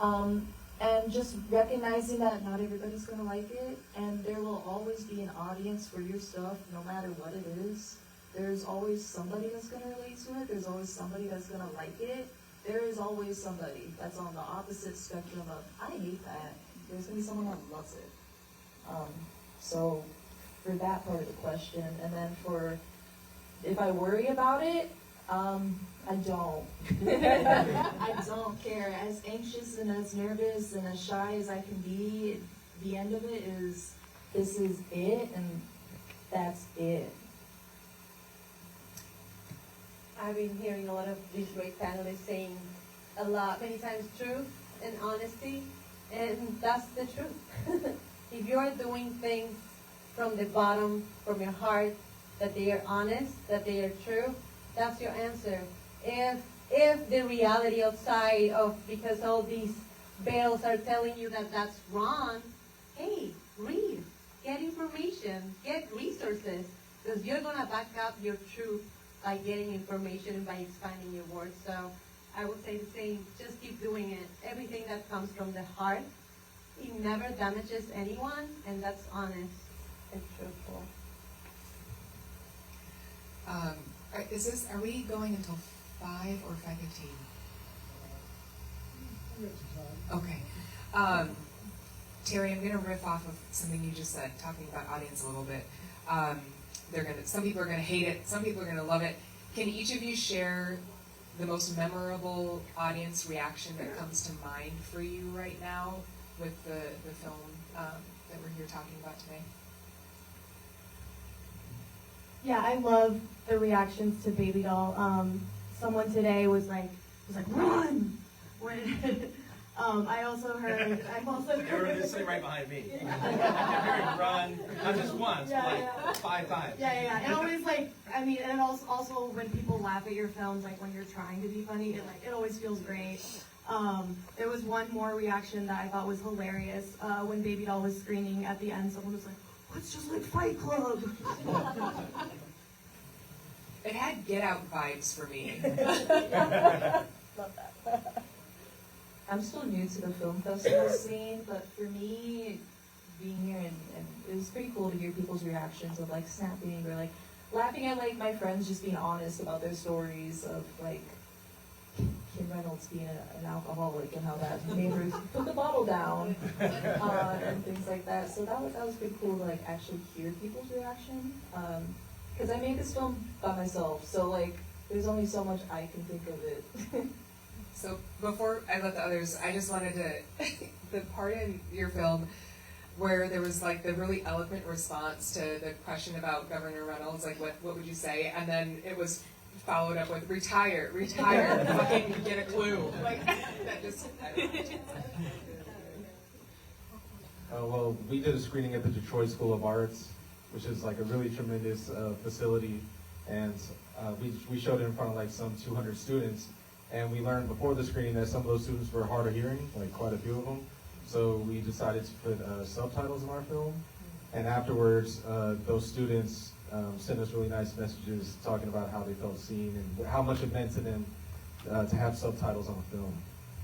[SPEAKER 6] And just recognizing that not everybody's going to like it, and there will always be an audience for your stuff, no matter what it is. There's always somebody that's going to relate to it. There's always somebody that's going to like it. There is always somebody that's on the opposite spectrum of, I hate that. There's going to be someone that loves it. So for that part of the question, and then for, if I worry about it, I don't. I don't care. As anxious and as nervous and as shy as I can be, the end of it is, this is it, and that's it.
[SPEAKER 8] I've been hearing a lot of these great panelists saying many times truth and honesty, and that's the truth. If you're doing things from the bottom, from your heart, that they are honest, that they are true, that's your answer. If the reality outside because all these bills are telling you that that's wrong, hey, read, get information, get resources, because you're going to back up your truth by getting information and by expanding your words. So I would say the same, just keep doing it. Everything that comes from the heart, it never damages anyone, and that's honest and truthful.
[SPEAKER 2] Are we going until 5 or 5:15? Okay. Teri, I'm going to riff off of something you just said, talking about audience a little bit. Some people are going to hate it, some people are going to love it. Can each of you share the most memorable audience reaction that comes to mind for you right now with the film that we're here talking about today?
[SPEAKER 4] Yeah, I love the reactions to Baby Doll. Someone today was like, run! When I've also heard.
[SPEAKER 9] They were sitting right behind me. I kept hearing run, not just once, but like 5 times.
[SPEAKER 4] Yeah. And always and also when people laugh at your films, like when you're trying to be funny, it always feels great. There was one more reaction that I thought was hilarious. When Baby Doll was screening at the end, someone was like, "It's just like Fight Club."
[SPEAKER 2] It had Get Out vibes for me.
[SPEAKER 6] Love that. I'm still new to the film festival scene, but for me, being here and it was pretty cool to hear people's reactions of like snapping or like laughing at like my friends just being honest about their stories of like Kim Reynolds being an alcoholic and how that made her put the bottle down and things like that. So that was pretty cool to like actually hear people's reaction. Because I made this film by myself, so like there's only so much I can think of it.
[SPEAKER 2] So before I let the others, I just wanted to, the part in your film where there was like the really eloquent response to the question about Governor Reynolds, like what would you say? And then it was followed up with retire, fucking get a clue. Like that just, I don't know.
[SPEAKER 3] Well, we did a screening at the Detroit School of Arts, which is like a really tremendous facility, and we showed it in front of like some 200 students. And we learned before the screening that some of those students were hard of hearing, like quite a few of them. So we decided to put subtitles in our film, and afterwards, those students sent us really nice messages talking about how they felt seen and how much it meant to them to have subtitles on a film.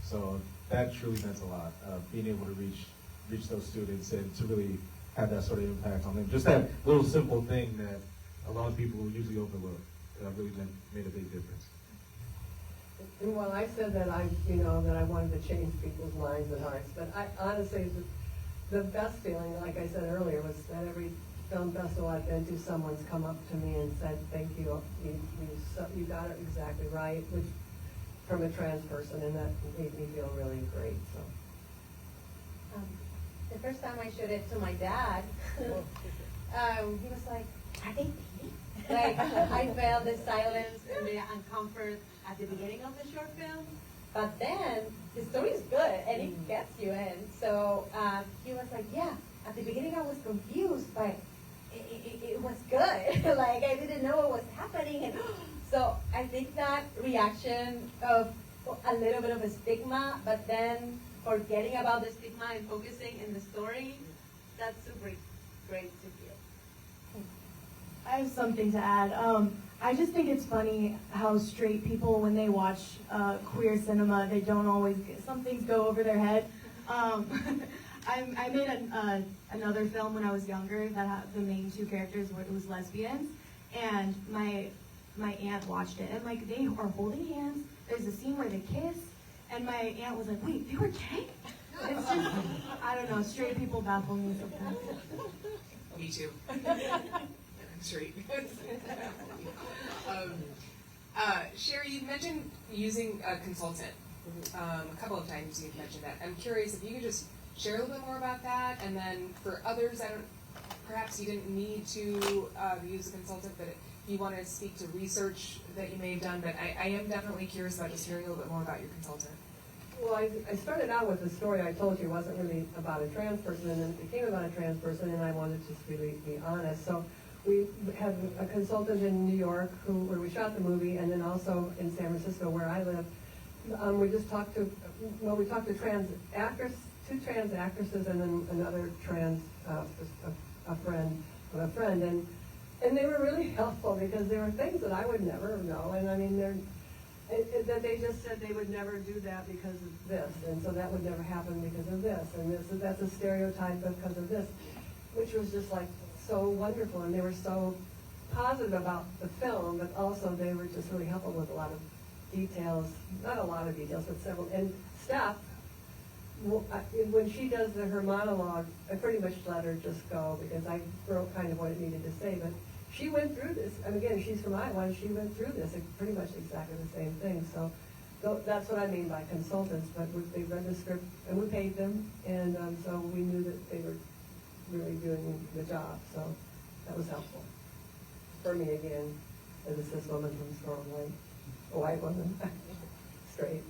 [SPEAKER 3] So that truly meant a lot, being able to reach those students and to really have that sort of impact on them. Just that little simple thing that a lot of people usually overlook really made a big difference.
[SPEAKER 5] And while I said that that I wanted to change people's minds and hearts, but I honestly, the best feeling, like I said earlier, was that every film festival I've been to, someone's come up to me and said, "Thank you, you got it exactly right," which from a trans person, and that made me feel really great. So.
[SPEAKER 8] The first time I showed it to my dad, he was like, "Are they pink?" Like, I felt the silence and the uncomfort at the beginning of the short film, but then the story is good and it gets you in. So he was like, "Yeah, at the beginning I was confused, but it was good." Like, I didn't know what was happening, and so I think that reaction of a little bit of a stigma, but then forgetting about the stigma and focusing in the story, that's super great to feel.
[SPEAKER 4] I have something to add. I just think it's funny how straight people, when they watch queer cinema, they don't always some things go over their head. I made another film when I was younger that had the main two characters was lesbians, and my aunt watched it, and like they are holding hands. There's a scene where they kiss, and my aunt was like, "Wait, they were gay?" It's just, I don't know, straight people baffle me sometimes.
[SPEAKER 2] Me too. Straight. Sheri, you mentioned using a consultant. A couple of times you've mentioned that. I'm curious if you could just share a little bit more about that, and then for others, perhaps you didn't need to use a consultant, but you want to speak to research that you may have done, but I am definitely curious about just hearing a little bit more about your consultant.
[SPEAKER 5] Well, I started out with the story I told you wasn't really about a trans person, and then it became about a trans person, and I wanted to just really be honest. So we have a consultant in New York where we shot the movie, and then also in San Francisco where I live. We just talked to, we talked to two trans actresses, and then another trans, a friend, and they were really helpful because there were things that I would never know, and I mean, that they just said they would never do that because of this, and so that would never happen because of this, and that's a stereotype because of this, which was just like so wonderful, and they were so positive about the film, but also they were just really helpful with a lot of details, not a lot of details, but several, and Steph, when she does her monologue, I pretty much let her just go because I wrote kind of what it needed to say, but she went through this, and again, she's from Iowa, and she went through this, pretty much exactly the same thing, so that's what I mean by consultants, but they read the script, and we paid them, and so we knew that they were really doing the job, so that was helpful. For me, again, as a cis woman from Storm Lake, a white woman, straight.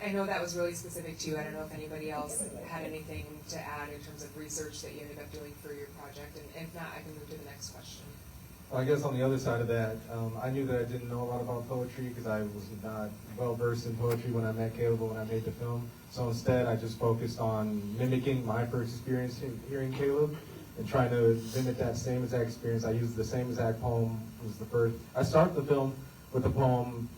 [SPEAKER 2] I know that was really specific to you. I don't know if anybody else had anything to add in terms of research that you ended up doing for your project, and if not, I can move to the next question.
[SPEAKER 3] Well, I guess on the other side of that, I knew that I didn't know a lot about poetry because I was not well versed in poetry when I met Caleb when I made the film. So instead, I just focused on mimicking my first experience hearing Caleb and trying to mimic that same exact experience. I used the same exact poem. It was the first. I started the film with a poem.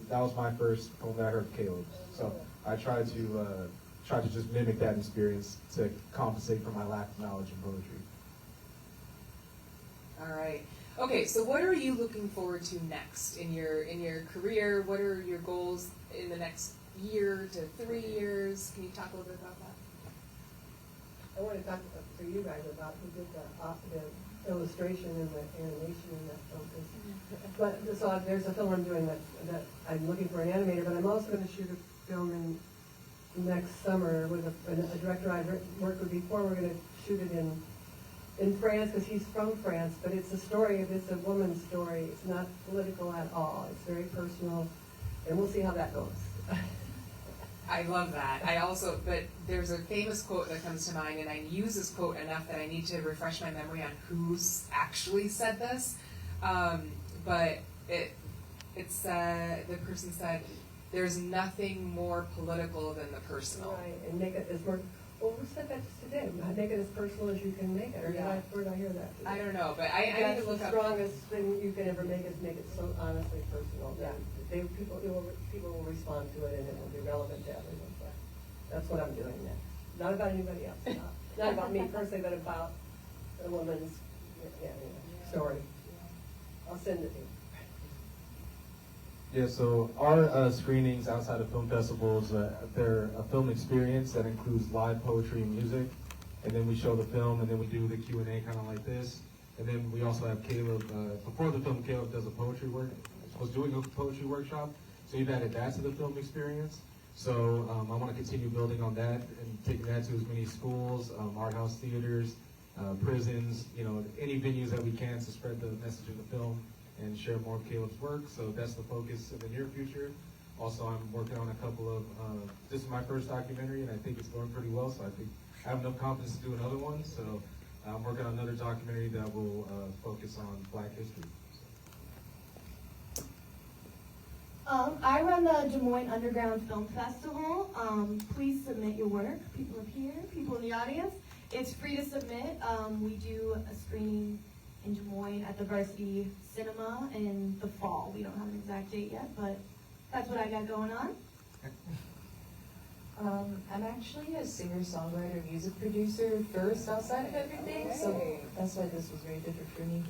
[SPEAKER 3] That was my first poem that I heard Caleb. So I tried to just mimic that experience to compensate for my lack of knowledge in poetry.
[SPEAKER 2] All right. Okay, so what are you looking forward to next in your career? What are your goals in the next year to 3 years? Can you talk a little bit about that?
[SPEAKER 5] I want to talk to you guys about who did the illustration and the animation in that film. But so there's a film I'm doing that I'm looking for an animator, but I'm also going to shoot a film in next summer with a director I've worked with before. We're going to shoot it in France because he's from France, but it's a woman's story. It's not political at all. It's very personal, and we'll see how that goes.
[SPEAKER 2] I love that. But there's a famous quote that comes to mind, and I use this quote enough that I need to refresh my memory on who's actually said this. But the person said, there's nothing more political than the personal.
[SPEAKER 5] Right, and make it as more, well, who said that just today? Make it as personal as you can make it, or where did I hear that?
[SPEAKER 2] I don't know, but I need to look
[SPEAKER 5] the
[SPEAKER 2] up.
[SPEAKER 5] strongest thing you can ever make is make it so honestly personal.
[SPEAKER 2] Yeah.
[SPEAKER 5] People will respond to it and it will be relevant to everyone. So that's what I'm doing next. Not about anybody else. Not about me personally, but about a woman's story. I'll send it to you.
[SPEAKER 3] Yeah, so our screenings outside of film festivals, they're a film experience that includes live poetry and music. And then we show the film, and then we do the Q&A kind of like this. And then we also have Caleb, before the film, Caleb does a poetry was doing a poetry workshop. So we've added that to the film experience. So I want to continue building on that and taking that to as many schools, art house theaters, prisons, any venues that we can to spread the message of the film and share more of Caleb's work. So that's the focus in the near future. Also, I'm working on a couple of, this is my first documentary, and I think it's going pretty well, so I think I have enough confidence to do another one. So I'm working on another documentary that will focus on Black history.
[SPEAKER 4] I run the Des Moines Underground Film Festival. Please submit your work. People up here, people in the audience. It's free to submit. We do a screening in Des Moines at the Varsity Cinema in the fall. We don't have an exact date yet, but that's what I got going on.
[SPEAKER 6] I'm actually a singer-songwriter, music producer first outside of everything, so that's why this was very different for me.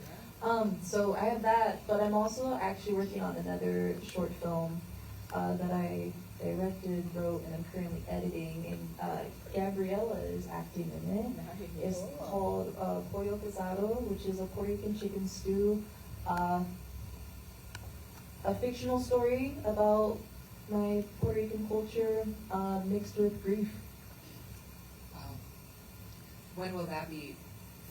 [SPEAKER 6] So I have that, but I'm also actually working on another short film that I directed, wrote, and I'm currently editing, and Gabriela is acting in it. It's called Pollo Pesado, which is a Puerto Rican chicken stew, a fictional story about my Puerto Rican culture mixed with grief.
[SPEAKER 2] Wow. When will that be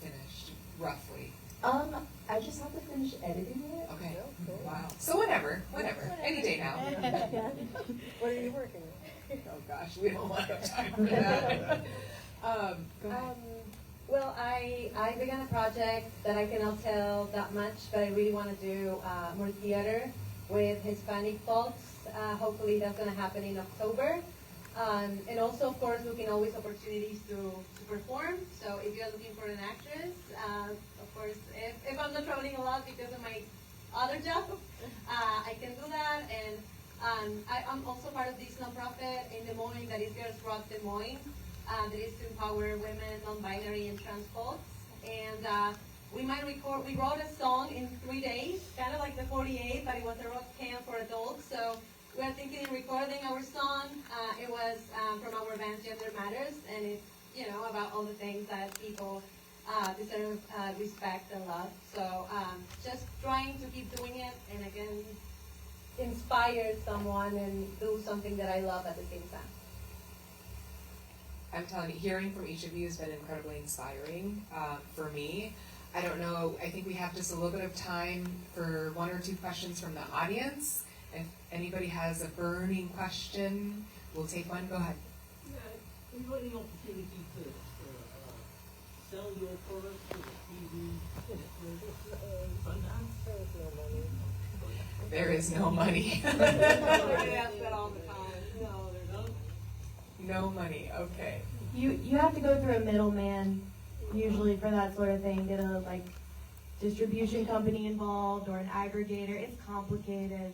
[SPEAKER 2] finished, roughly?
[SPEAKER 6] I just have to finish editing it.
[SPEAKER 2] Okay. Wow. So whenever, any day now.
[SPEAKER 5] What are you working on?
[SPEAKER 2] Oh gosh, we don't have time for that. Go ahead.
[SPEAKER 8] Well, I began a project that I cannot tell that much, but I really want to do more theater with Hispanic folks. Hopefully that's going to happen in October. And also, of course, looking always opportunities to perform. So if you're looking for an actress, of course, if I'm not traveling a lot because of my other job, I can do that. And I'm also part of this nonprofit in Des Moines that is Girls Rock Des Moines. That is to empower women, non-binary, and trans folks. And we wrote a song in 3 days, kind of like the 48, but it was a rock camp for adults. So we are thinking of recording our song. It was from our band Gender Matters, and it's about all the things that people deserve respect and love. So just trying to keep doing it, and again, inspire someone and do something that I love at the same time.
[SPEAKER 2] I'm telling you, hearing from each of you has been incredibly inspiring for me. I don't know, I think we have just a little bit of time for 1 or 2 questions from the audience. If anybody has a burning question, we'll take one. Go ahead.
[SPEAKER 10] Yeah, is there any opportunity to sell your products to the TV?
[SPEAKER 2] There is no money.
[SPEAKER 5] I ask that all the time. No, there's no.
[SPEAKER 2] No money, okay.
[SPEAKER 4] You have to go through a middleman usually for that sort of thing. Get a distribution company involved or an aggregator. It's complicated.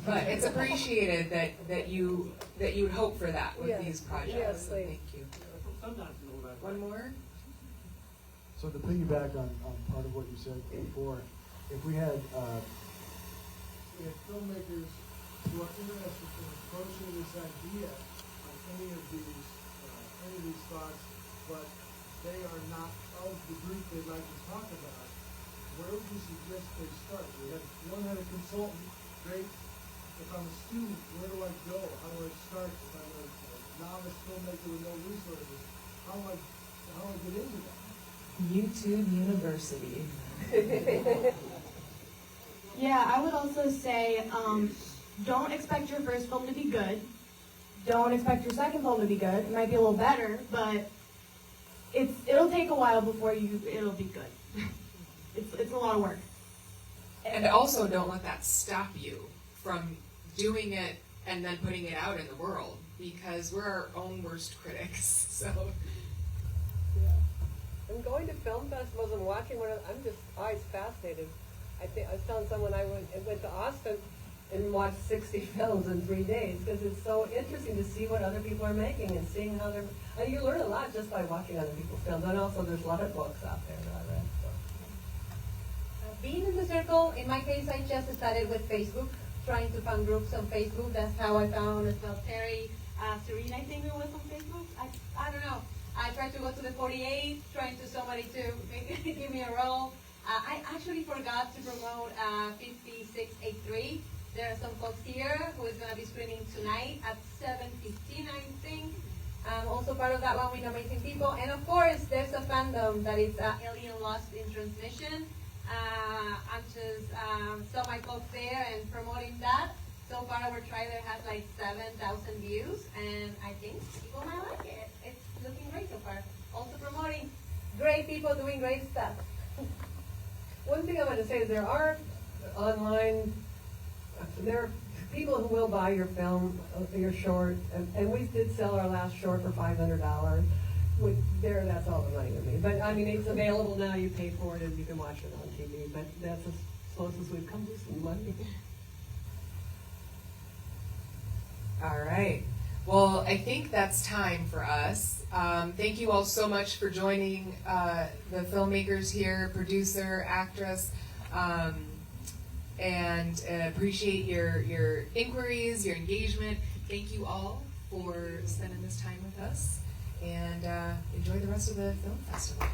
[SPEAKER 2] But it's appreciated that you would hope for that with these projects.
[SPEAKER 5] Yes,
[SPEAKER 2] So thank you. One more?
[SPEAKER 1] So to piggyback on part of what you said before, if we had filmmakers who are interested in approaching this idea on any of these thoughts, but they are not of the group they'd like to talk about, where would you suggest they start? One had a consultant, great. If I'm a student, where do I go? How do I start? If I'm a novice filmmaker with no resources, how do I get into that?
[SPEAKER 6] YouTube University.
[SPEAKER 4] Yeah, I would also say don't expect your first film to be good. Don't expect your second film to be good. It might be a little better, but it'll take a while before it'll be good. It's a lot of work.
[SPEAKER 2] And also don't let that stop you from doing it and then putting it out in the world, because we're our own worst critics. So
[SPEAKER 5] Yeah. I'm going to film festivals and watching I'm just always fascinated. I was telling someone I went to Austin and watched 60 films in 3 days, because it's so interesting to see what other people are making and seeing how you learn a lot just by watching other people's films. And also there's a lot of books out there that I read. So.
[SPEAKER 8] Being in the circle, in my case, I just started with Facebook, trying to find groups on Facebook. That's how I found as well Teri. Serena, I think it was on Facebook. I don't know. I tried to go to the 48, trying to somebody to give me a role. I actually forgot to promote 5683. There are some folks here who is going to be screening tonight at 7:15, I think. I'm also part of that one with amazing people. And of course, there's a fandom that is Alien Lost in Transmission. I'm just saw my folks there and promoting that. So far, our trailer has like 7,000 views, and I think people might like it. It's looking great so far. Also promoting great people doing great stuff.
[SPEAKER 5] One thing I want to say is there are people who will buy your film, your short, and we did sell our last short for $500. That's all the money to me. But I mean, it's available now. You pay for it and you can watch it on TV. But that's as close as we've come to some money.
[SPEAKER 2] all right. Well, I think that's time for us. Thank you all so much for joining the filmmakers here, producer, actress, and appreciate your inquiries, your engagement. Thank you all for spending this time with us, and enjoy the rest of the film festival.